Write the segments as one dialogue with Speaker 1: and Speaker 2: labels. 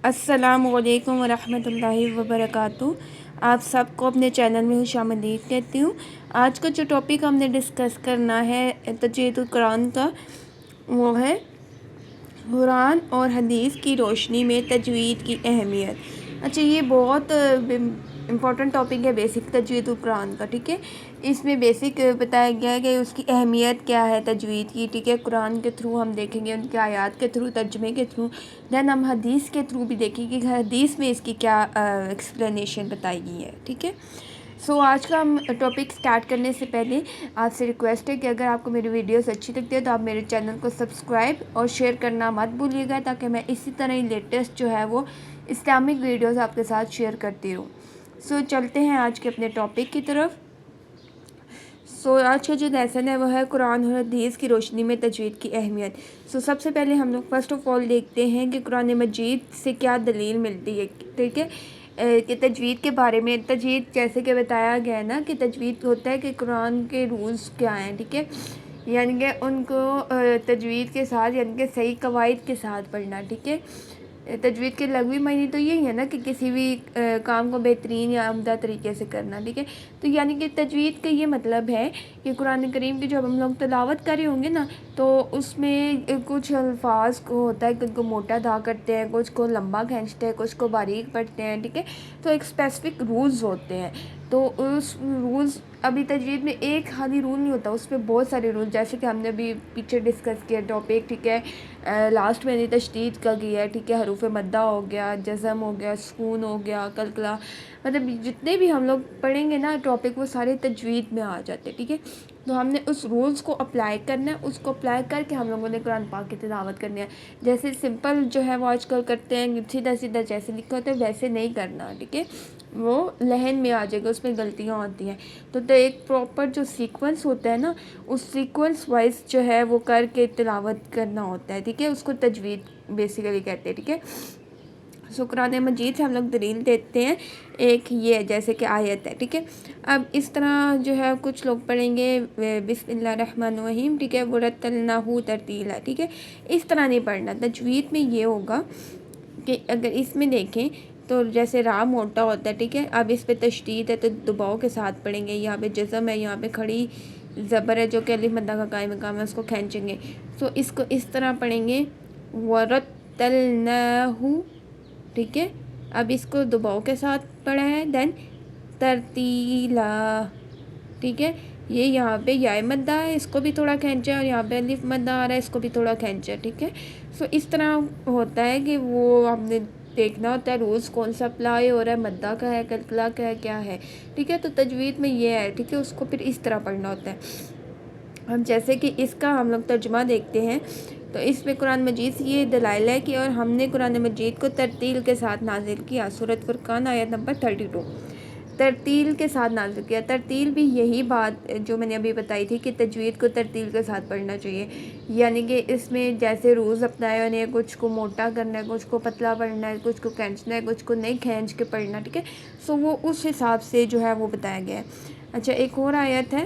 Speaker 1: السلام علیکم ورحمۃ اللہ وبرکاتہ۔ آپ سب کو اپنے چینل میں خوش آمدید کہتی ہوں۔ آج کا جو ٹاپک ہم نے ڈسکس کرنا ہے تجوید القرآن کا، وہ ہے قرآن اور حدیث کی روشنی میں تجوید کی اہمیت۔ اچھا، یہ بہت امپورٹنٹ ٹاپک ہے بیسک تجوید القرآن کا، ٹھیک ہے۔ اس میں بیسک بتایا گیا ہے کہ اس کی اہمیت کیا ہے تجوید کی، ٹھیک ہے۔ قرآن کے تھرو ہم دیکھیں گے، ان کے آیات کے تھرو، ترجمے کے تھرو، دین ہم حدیث کے تھرو بھی دیکھیں گے کہ حدیث میں اس کی کیا ایکسپلینیشن بتائی گئی ہے، ٹھیک ہے۔ آج کا ہم ٹاپک سٹارٹ کرنے سے پہلے آپ سے ریکویسٹ ہے کہ اگر آپ کو میری ویڈیوز اچھی لگتی ہے تو آپ میرے چینل کو سبسکرائب اور شیئر کرنا مت بھولیے گا، تاکہ میں اسی طرح ہی لیٹسٹ جو ہے وہ اسلامک ویڈیوز آپ کے ساتھ شیئر کرتی رہوں۔ چلتے ہیں آج کے اپنے ٹاپک کی طرف۔ آج کا جو لیسن ہے وہ ہے قرآن اور حدیث کی روشنی میں تجوید کی اہمیت۔ سب سے پہلے ہم لوگ فرسٹ آف آل دیکھتے ہیں کہ قرآن مجید سے کیا دلیل ملتی ہے، ٹھیک ہے۔ کہ تجوید کے بارے میں، تجوید جیسے کہ بتایا گیا ہے نا کہ تجوید ہوتا ہے کہ قرآن کے رولز کیا ہیں، ٹھیک ہے، یعنی کہ ان کو تجوید کے ساتھ، یعنی کہ صحیح قواعد کے ساتھ پڑھنا، ٹھیک ہے۔ تجوید کے لغوی معنی تو یہی ہے نا کہ کسی بھی کام کو بہترین یا عمدہ طریقے سے کرنا، ٹھیک ہے۔ تو یعنی کہ تجوید کا یہ مطلب ہے کہ قرآن کریم کی جب ہم لوگ تلاوت کر رہے ہوں گے نا، تو اس میں کچھ الفاظ کو ہوتا ہے کہ ان کو موٹا ادا کرتے ہیں، کچھ کو لمبا کھینچتے ہیں، کچھ کو باریک پڑھتے ہیں، ٹھیک ہے۔ تو ایک اسپیسیفک رولز ہوتے ہیں، تو اس رولز، ابھی تجوید میں ایک خالی رول نہیں ہوتا، اس میں بہت سارے رول، جیسے کہ ہم نے ابھی پیچھے ڈسکس کیا ٹاپک، ٹھیک ہے۔ لاسٹ میں نے تشدید کا کیا ہے، ٹھیک ہے، حروف مدہ ہو گیا، جزم ہو گیا، سکون ہو گیا، قلقلہ، مطلب جتنے بھی ہم لوگ پڑھیں گے نا ٹاپک، وہ سارے تجوید میں آ جاتے ہیں، ٹھیک ہے۔ تو ہم نے اس رولز کو اپلائی کرنا ہے، اس کو اپلائی کر کے ہم لوگوں نے قرآن پاک کی تلاوت کرنی ہے۔ جیسے سمپل جو ہے وہ آج کل کرتے ہیں، سیدھا سیدھا جیسے لکھا ہوتا ہے ویسے نہیں کرنا، ٹھیک ہے، وہ لہن میں آ جائے گا، اس میں غلطیاں ہوتی ہیں۔ تو ایک پراپر جو سیکوینس ہوتا ہے نا، اس سیکوینس وائز جو ہے وہ کر کے تلاوت کرنا ہوتا ہے، ٹھیک ہے، اس کو تجوید بیسیکلی کہتے ہیں، ٹھیک ہے۔ قرآن مجید سے ہم لوگ دلیل دیتے ہیں، ایک یہ جیسے کہ آیت ہے، ٹھیک ہے۔ اب اس طرح جو ہے کچھ لوگ پڑھیں گے بسم اللہ الرحمن الرحیم، ٹھیک ہے، ورتلناہ ترتیلا، ٹھیک ہے، اس طرح نہیں پڑھنا۔ تجوید میں یہ ہوگا کہ اگر اس میں دیکھیں تو جیسے را موٹا ہوتا ہے، ٹھیک ہے، اب اس پہ تشدید ہے تو دباؤ کے ساتھ پڑھیں گے، یہاں پہ جزم ہے، یہاں پہ کھڑی زبر ہے جو کہ الف مدہ کا قائم مقام ہے، اس کو کھینچیں گے، تو اس کو اس طرح پڑھیں گے ورتلناہ، ٹھیک ہے۔ اب اس کو دباؤ کے ساتھ پڑھا ہے، دین ترتیلا، ٹھیک ہے۔ یہ یہاں پہ یا مدہ ہے، اس کو بھی تھوڑا کھینچا ہے، اور یہاں پہ الف مدہ آ رہا ہے، اس کو بھی تھوڑا کھینچا ہے، ٹھیک ہے۔ اس طرح ہوتا ہے کہ وہ ہم نے دیکھنا ہوتا ہے رولز کون سا اپلائی ہو رہا ہے، مدہ کا ہے، قلقلہ کا ہے، کیا ہے، ٹھیک ہے۔ تو تجوید میں یہ ہے، ٹھیک ہے، اس کو پھر اس طرح پڑھنا ہوتا ہے۔ ہم جیسے کہ اس کا ہم لوگ ترجمہ دیکھتے ہیں، تو اس میں قرآن مجید سے یہ دلائل ہے کہ اور ہم نے قرآن مجید کو ترتیل کے ساتھ نازل کیا، سورۃ فرقان آیت نمبر 32، ترتیل کے ساتھ نازل کیا۔ ترتیل بھی یہی بات جو میں نے ابھی بتائی تھی کہ تجوید کو ترتیل کے ساتھ پڑھنا چاہیے، یعنی کہ اس میں جیسے روز اپنائے ہونے، کچھ کو موٹا کرنا ہے، کچھ کو پتلا پڑھنا ہے، کچھ کو کھینچنا ہے، کچھ کو نہیں کھینچ کے پڑھنا، ٹھیک ہے۔ وہ اس حساب سے جو ہے وہ بتایا گیا ہے۔ اچھا، ایک اور آیت ہے،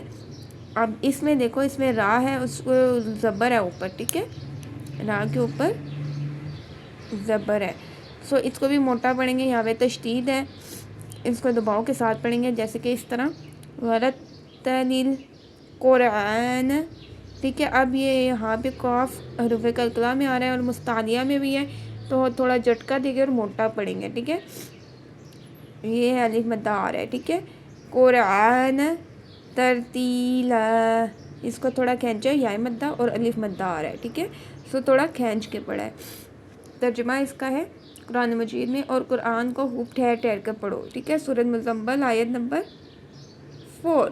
Speaker 1: اب اس میں دیکھو، اس میں را ہے، اس کو زبر ہے اوپر، ٹھیک ہے، را کے اوپر زبر ہے، اس کو بھی موٹا پڑھیں گے، یہاں پہ تشدید ہے، اس کو دباؤ کے ساتھ پڑھیں گے، جیسے کہ اس طرح ورتل قرآن، ٹھیک ہے۔ اب یہ یہاں پہ قاف حروف قلقلہ میں آ رہا ہے اور مستعلیہ میں بھی ہے، تو تھوڑا جھٹکا دے گے اور موٹا پڑھیں گے، ٹھیک ہے۔ یہ الف مدہ آ رہا ہے، ٹھیک ہے، قرآن ترتیلا، اس کو تھوڑا کھینچا ہے، یا مدہ اور الف مدہ آ رہا ہے، ٹھیک ہے، تھوڑا کھینچ کے پڑھا ہے۔ ترجمہ اس کا ہے قرآن مجید میں، اور قرآن کو خوب ٹھہر ٹھہر کر پڑھو، ٹھیک ہے، سورۃ مزمل آیت نمبر 4،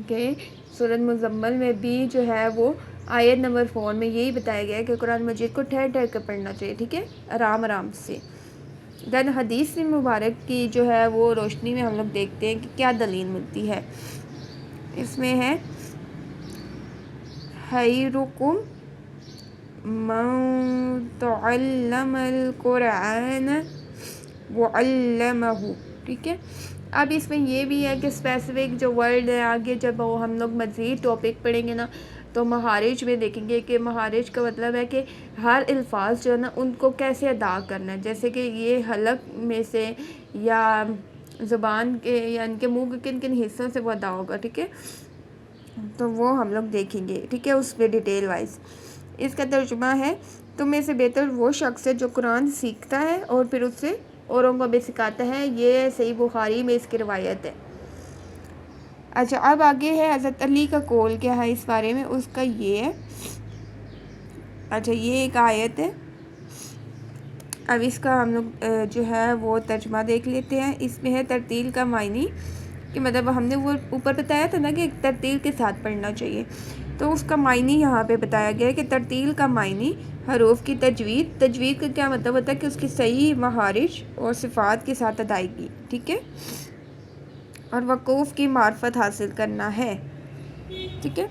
Speaker 1: کہ سورۃ مزمل میں بھی جو ہے وہ آیت نمبر 4 میں یہی بتایا گیا ہے کہ قرآن مجید کو ٹھہر ٹھہر کر پڑھنا چاہیے، ٹھیک ہے، آرام آرام سے۔ دین حدیث مبارک کی جو ہے وہ روشنی میں ہم لوگ دیکھتے ہیں کہ کیا دلیل ملتی ہے۔ اس میں ہے خیرکم من تعلم القرآن وعلمہ، ٹھیک ہے۔ اب اس میں یہ بھی ہے کہ اسپیسیفک جو ورڈ ہے، آگے جب ہم لوگ مزید ٹاپک پڑھیں گے نا، تو مہارج میں دیکھیں گے کہ مہارج کا مطلب ہے کہ ہر الفاظ جو ہے نا ان کو کیسے ادا کرنا ہے، جیسے کہ یہ حلق میں سے یا زبان کے یا ان کے منہ کے کن کن حصوں سے وہ ادا ہوگا، ٹھیک ہے، تو وہ ہم لوگ دیکھیں گے، ٹھیک ہے، اس پہ ڈیٹیل وائز۔ اس کا ترجمہ ہے تم میں سے بہتر وہ شخص ہے جو قرآن سیکھتا ہے اور پھر اس سے اوروں کو بھی سکھاتا ہے، یہ صحیح بخاری میں اس کی روایت ہے۔ اچھا، اب آگے ہے حضرت علی کا قول کیا ہے اس بارے میں، اس کا یہ ہے، اچھا یہ ایک آیت ہے، اب اس کا ہم لوگ جو ہے وہ ترجمہ دیکھ لیتے ہیں۔ اس میں ہے ترتیل کا معنی، کہ مطلب ہم نے وہ اوپر بتایا تھا نا کہ ترتیل کے ساتھ پڑھنا چاہیے، تو اس کا معنی یہاں پہ بتایا گیا ہے کہ ترتیل کا معنی حروف کی تجوید، تجوید کا کیا مطلب ہوتا ہے کہ اس کی صحیح مہارش اور صفات کے ساتھ ادائیگی، ٹھیک ہے، اور وقوف کی معرفت حاصل کرنا ہے، ٹھیک ہے۔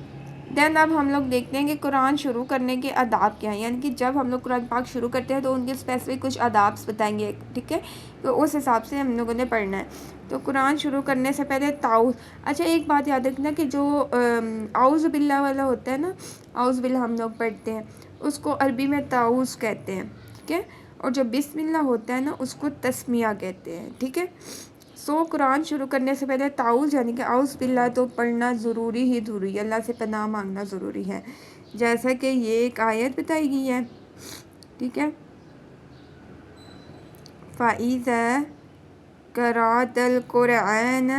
Speaker 1: دین اب ہم لوگ دیکھتے ہیں کہ قرآن شروع کرنے کے آداب کیا ہیں، یعنی کہ جب ہم لوگ قرآن پاک شروع کرتے ہیں تو ان کے اسپیسیفک کچھ آداب بتائیں گے، ٹھیک ہے، تو اس حساب سے ہم لوگوں نے پڑھنا ہے۔ تو قرآن شروع کرنے سے پہلے تعوذ، اچھا ایک بات یاد رکھنا کہ جو اعوذ باللہ والا ہوتا ہے نا، اعوذ باللہ ہم لوگ پڑھتے ہیں اس کو عربی میں تعوذ کہتے ہیں، ٹھیک ہے، اور جو بسم اللہ ہوتا ہے نا اس کو تسمیہ کہتے ہیں، ٹھیک ہے۔ قرآن شروع کرنے سے پہلے تعوذ یعنی کہ اعوذ باللہ تو پڑھنا ضروری ہی ضروری ہے، اللہ سے پناہ مانگنا ضروری ہے، جیسا کہ یہ ایک آیت بتائی گئی ہے، ٹھیک ہے، فَإِذَا قَرَأْتَ الْقُرْآنَ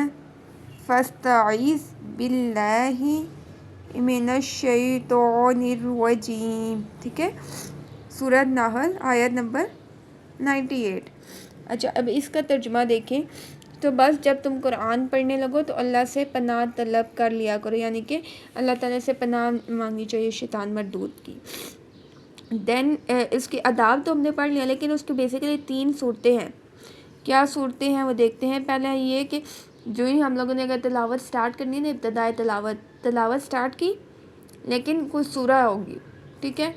Speaker 1: فَاسْتَعِذْ بِاللَّهِ مِنَ الشَّيْطَانِ الرَّجِيمِ، ٹھیک ہے، سورۃ نحل آیت نمبر 98۔ اچھا اب اس کا ترجمہ دیکھیں تو بس جب تم قرآن پڑھنے لگو تو اللہ سے پناہ طلب کر لیا کرو، یعنی کہ اللہ تعالیٰ سے پناہ مانگنی چاہیے شیطان مردود کی۔ دین اس کے آداب تو ہم نے پڑھ لیا، لیکن اس کے بیسیکلی 3 صورتیں ہیں۔ کیا صورتیں ہیں وہ دیکھتے ہیں۔ پہلا یہ کہ جو ہی ہم لوگوں نے اگر تلاوت سٹارٹ کرنی ہے نا، ابتدائے تلاوت سٹارٹ کی، لیکن کوئی سورہ ہوگی، ٹھیک ہے،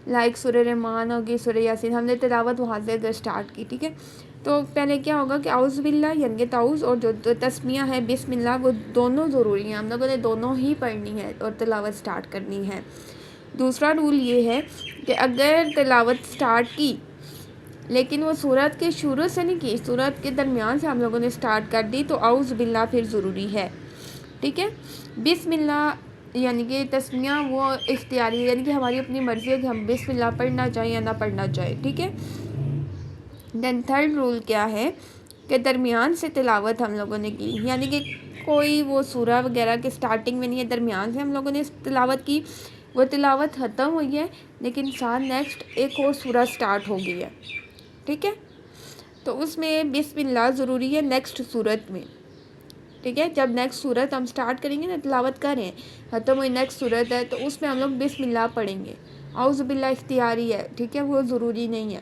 Speaker 1: لائک سورہ رحمان ہوگی، سورہ یاسین، ہم نے تلاوت وہاں سے اگر سٹارٹ کی، ٹھیک ہے، تو پہلے کیا ہوگا کہ اعوذ باللہ یعنی کہ تعوذ اور جو تسمیہ ہے بسم اللہ، وہ دونوں ضروری ہیں، ہم لوگوں نے دونوں ہی پڑھنی ہے اور تلاوت سٹارٹ کرنی ہے۔ دوسرا رول یہ ہے کہ اگر تلاوت سٹارٹ کی لیکن وہ سورت کے شروع سے نہیں کی، سورت کے درمیان سے ہم لوگوں نے سٹارٹ کر دی، تو اعوذ باللہ پھر ضروری ہے، ٹھیک ہے۔ بسم اللہ یعنی کہ تسمیہ وہ اختیاری ہے، یعنی کہ ہماری اپنی مرضی ہے کہ ہم بسم اللہ پڑھنا چاہیں یا نہ پڑھنا چاہیں، ٹھیک ہے۔ دین تھرڈ رول کیا ہے کہ درمیان سے تلاوت ہم لوگوں نے کی، یعنی کہ کوئی وہ سورہ وغیرہ کے سٹارٹنگ میں نہیں ہے، درمیان سے ہم لوگوں نے تلاوت کی، وہ تلاوت ختم ہوئی ہے لیکن ساتھ نیکسٹ ایک اور سورہ سٹارٹ ہو گئی ہے، ٹھیک ہے، تو اس میں بسم اللہ ضروری ہے نیکسٹ سورت میں، ٹھیک ہے، جب نیکسٹ سورت ہم سٹارٹ کریں گے نا، تلاوت کریں ختم ہوئی نیکسٹ سورت ہے، تو اس میں ہم لوگ بسم اللہ پڑھیں گے، اعوذ باللہ اختیاری ہے، ٹھیک ہے، وہ ضروری نہیں ہے۔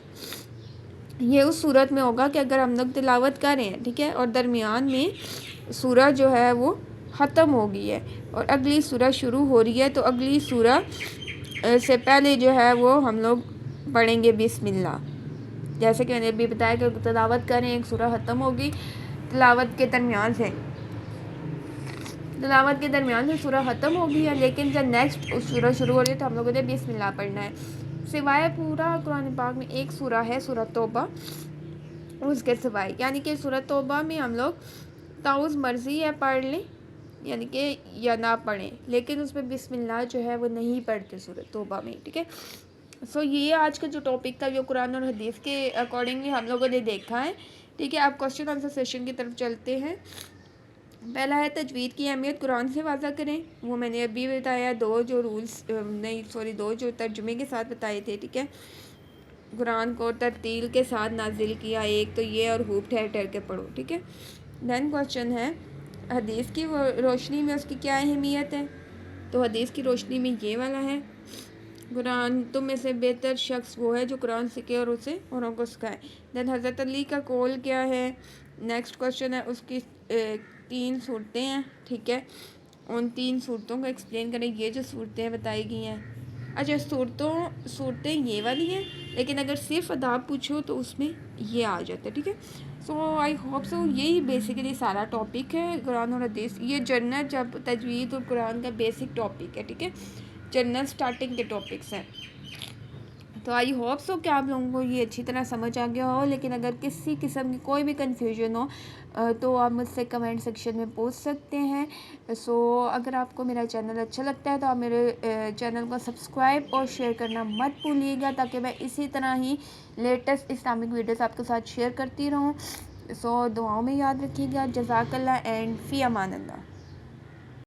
Speaker 1: یہ اس صورت میں ہوگا کہ اگر ہم لوگ تلاوت کریں ہیں، ٹھیک ہے، اور درمیان میں سورہ جو ہے وہ ختم ہو گئی ہے اور اگلی سورہ شروع ہو رہی ہے، تو اگلی سورہ سے پہلے جو ہے وہ ہم لوگ پڑھیں گے بسم اللہ، جیسے کہ میں نے ابھی بتایا کہ تلاوت کریں، ایک سورہ ختم ہوگی، تلاوت کے درمیان سے سورہ ختم ہو گئی ہے، لیکن جب نیکسٹ سورہ شروع ہو رہی ہے تو ہم لوگوں نے بسم اللہ پڑھنا ہے، سوائے پورا قرآن پاک میں ایک سورہ ہے سورہ توبہ، اس کے سوائے، یعنی کہ سورہ توبہ میں ہم لوگ تعوذ مرضی ہے پڑھ لیں یعنی کہ یا نہ پڑھیں، لیکن اس میں بسم اللہ جو ہے وہ نہیں پڑھتے سورہ توبہ میں، ٹھیک ہے۔ یہ آج کا جو ٹاپک تھا وہ قرآن اور حدیث کے اکارڈنگلی ہم لوگوں نے دیکھا ہے، ٹھیک ہے۔ آپ کوسچن آنسر سیشن کی طرف چلتے ہیں۔ پہلا ہے تجوید کی اہمیت قرآن سے واضح کریں، وہ میں نے ابھی بتایا، دو جو ترجمے کے ساتھ بتائے تھے، ٹھیک ہے۔ قرآن کو ترتیل کے ساتھ نازل کیا، ایک تو یہ، اور خوب ٹھہر ٹھہر کے پڑھو، ٹھیک ہے۔ دین کوسچن ہے حدیث کی روشنی میں اس کی کیا اہمیت ہے، تو حدیث کی روشنی میں یہ والا ہے، قرآن تم میں سے بہتر شخص وہ ہے جو قرآن سیکھے اور اسے اوروں کو سکھائے۔ دین حضرت علی کا قول کیا ہے، نیکسٹ کوسچن ہے اس کی 3 صورتیں ہیں، ٹھیک ہے، ان 3 صورتوں کو ایکسپلین کریں، یہ جو صورتیں بتائی گئی ہیں، اچھا صورتیں یہ والی ہیں، لیکن اگر صرف آداب پوچھو تو اس میں یہ آ جاتا ہے، ٹھیک ہے۔ آئی ہوپ سو یہی بیسیکلی سارا ٹاپک ہے قرآن اور حدیث، یہ جنرل جب تجوید اور قرآن کا بیسک ٹاپک ہے، ٹھیک ہے۔ جنرل اسٹارٹنگ کے ٹاپکس ہیں. تو آئی ہوپ سو کہ آپ لوگوں کو یہ اچھی طرح سمجھ آ گیا ہو. لیکن اگر کسی قسم کی کوئی بھی کنفیوژن ہو تو آپ مجھ سے کمنٹ سیکشن میں پوچھ سکتے ہیں. سو اگر آپ کو میرا چینل اچھا لگتا ہے تو آپ میرے چینل کو سبسکرائب اور شیئر کرنا مت بھولیے گا، تاکہ میں اسی طرح ہی لیٹسٹ اسلامک ویڈیوز آپ کے ساتھ شیئر کرتی رہوں. سو دعاؤں میں یاد رکھیے گا. جزاک اللہ اینڈ فی امان اللہ.